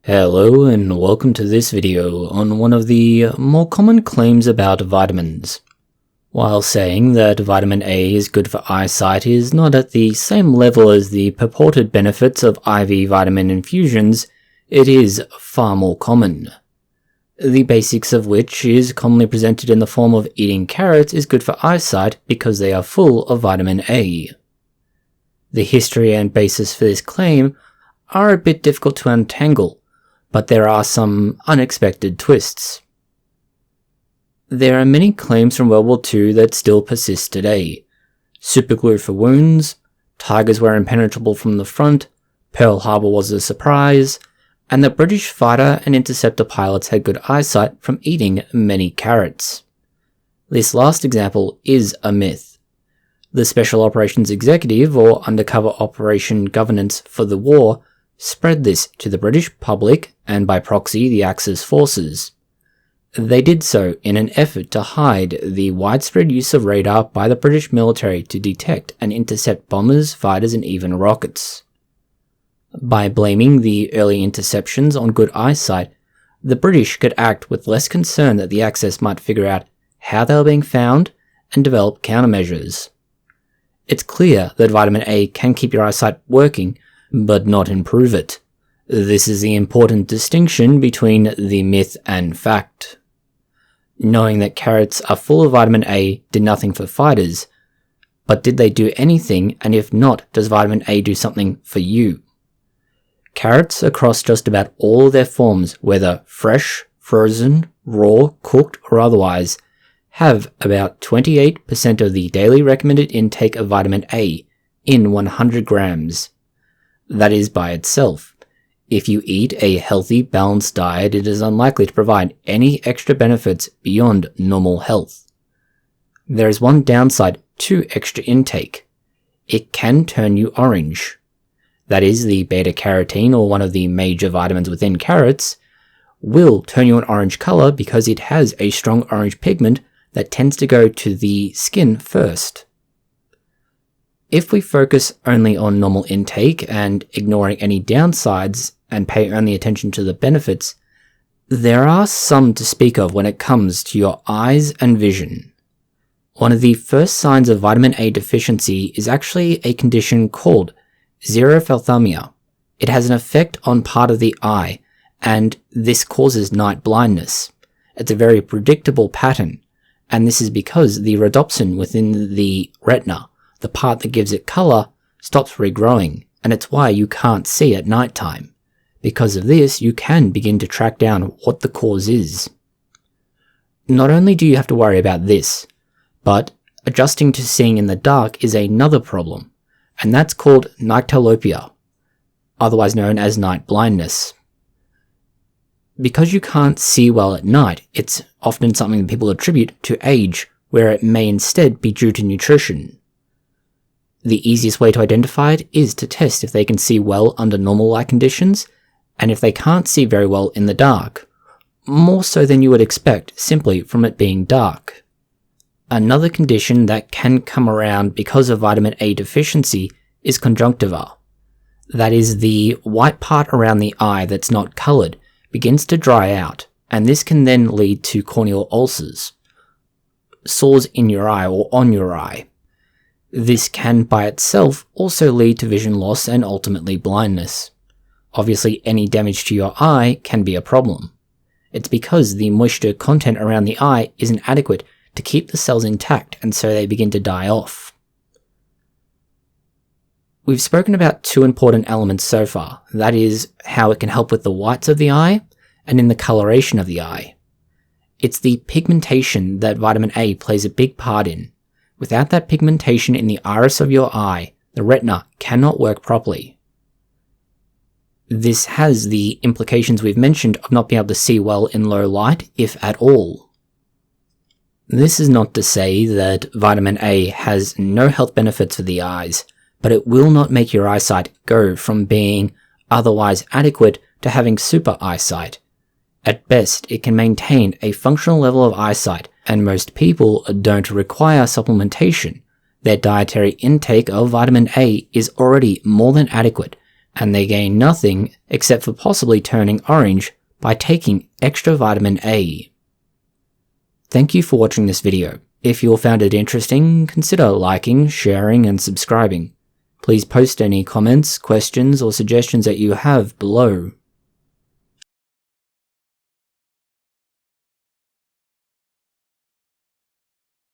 Hello and welcome to this video on one of the more common claims about vitamins. While saying that vitamin A is good for eyesight is not at the same level as the purported benefits of IV vitamin infusions, it is far more common. The basics of which is commonly presented in the form of eating carrots is good for eyesight because they are full of vitamin A. The history and basis for this claim are a bit difficult to untangle, but there are some unexpected twists. There are many claims from World War II that still persist today. Superglue for wounds, tigers were impenetrable from the front, Pearl Harbor was a surprise, and the British fighter and interceptor pilots had good eyesight from eating many carrots. This last example is a myth. The Special Operations Executive, or Undercover Operation Governance for the war, spread this to the British public and by proxy the Axis forces. They did so in an effort to hide the widespread use of radar by the British military to detect and intercept bombers, fighters and even rockets. By blaming the early interceptions on good eyesight, the British could act with less concern that the Axis might figure out how they were being found and develop countermeasures. It's clear that vitamin A can keep your eyesight working, but not improve it. This is the important distinction between the myth and fact. Knowing that carrots are full of vitamin A did nothing for fighters, but did they do anything, and if not, does vitamin A do something for you? Carrots across just about all of their forms, whether fresh, frozen, raw, cooked or otherwise, have about 28% of the daily recommended intake of vitamin A in 100 grams. That is by itself. If you eat a healthy, balanced diet, it is unlikely to provide any extra benefits beyond normal health. There is one downside to extra intake. It can turn you orange. That is, the beta-carotene, or one of the major vitamins within carrots, will turn you an orange color because it has a strong orange pigment that tends to go to the skin first. If we focus only on normal intake and ignoring any downsides and pay only attention to the benefits, there are some to speak of when it comes to your eyes and vision. One of the first signs of vitamin A deficiency is actually a condition called Xeropharthamia. It has an effect on part of the eye, and this causes night blindness. It's a very predictable pattern, and this is because the rhodopsin within the retina, the part that gives it color, stops regrowing, and it's why you can't see at nighttime. Because of this, you can begin to track down what the cause is. Not only do you have to worry about this, but adjusting to seeing in the dark is another problem, and that's called nyctalopia, otherwise known as night blindness. Because you can't see well at night, it's often something that people attribute to age, where it may instead be due to nutrition. The easiest way to identify it is to test if they can see well under normal light conditions, and if they can't see very well in the dark, more so than you would expect simply from it being dark. Another condition that can come around because of vitamin A deficiency is conjunctival. That is, the white part around the eye that's not coloured begins to dry out, and this can then lead to corneal ulcers, sores in your eye or on your eye. This can by itself also lead to vision loss and ultimately blindness. Obviously, any damage to your eye can be a problem. It's because the moisture content around the eye isn't adequate to keep the cells intact, and so they begin to die off. We've spoken about two important elements so far, that is, how it can help with the whites of the eye and in the coloration of the eye. It's the pigmentation that vitamin A plays a big part in. Without that pigmentation in the iris of your eye, the retina cannot work properly. This has the implications we've mentioned of not being able to see well in low light, if at all. This is not to say that vitamin A has no health benefits for the eyes, but it will not make your eyesight go from being otherwise adequate to having super eyesight. At best, it can maintain a functional level of eyesight, and most people don't require supplementation. Their dietary intake of vitamin A is already more than adequate, and they gain nothing except for possibly turning orange by taking extra vitamin A. Thank you for watching this video. If you found it interesting, consider liking, sharing, and subscribing. Please post any comments, questions, or suggestions that you have below.